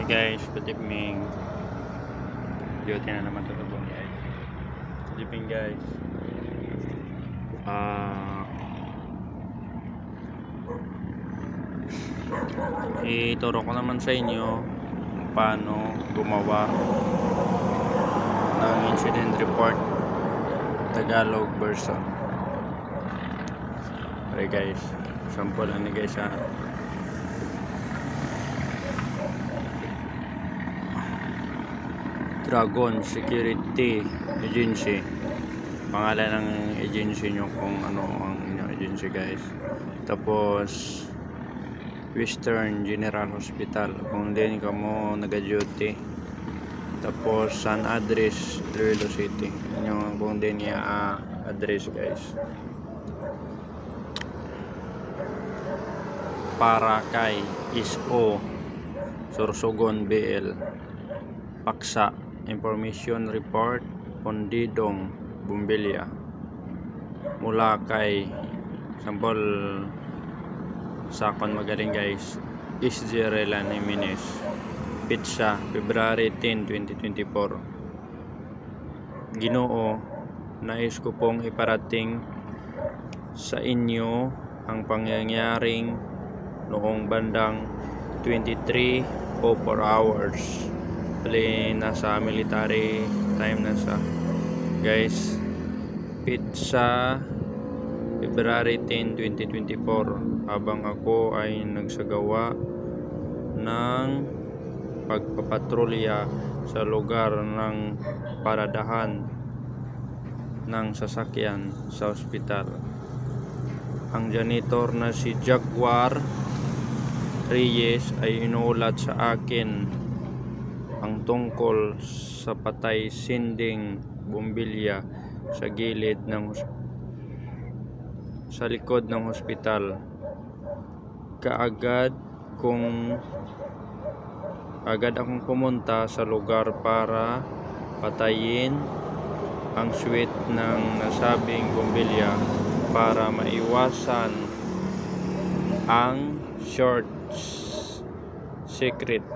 Hey guys, good evening. Duty na naman tutubo guys. Good evening guys. Ituro ko naman sa inyo kung paano gumawa ng incident report Tagalog version. Okay guys, sample lang ni guys ha. Dragon Security Agency, pangalan ng agency nyo kung ano ang inyong agency guys. Tapos Western General Hospital kung din ka mo nag-duty. Tapos San Address, Iloilo City, inyong kung din niya address guys. Para kay ISO Sorsogon BL, Paksa Information Report Pondidong Bumbilya, mula kay sampol sakon magaling guys, Isjerelan Jimenez, Pizza, February 10, 2024. Ginoo, nais ko pong iparating sa inyo ang pangyayaring noong bandang 23:04 hours. Bali, nasa military time na sa guys. Pizza, February 10, 2024, habang ako ay nagsagawa ng pagpapatrolya sa lugar ng paradahan ng sasakyan sa ospital. Ang janitor na si Jaguar Reyes ay inulat sa akin ang tungkol sa patay sinding bumbilya sa gilid ng sa likod ng ospital. Agad akong pumunta sa lugar para patayin ang switch ng nasabing bumbilya para maiwasan ang short circuit.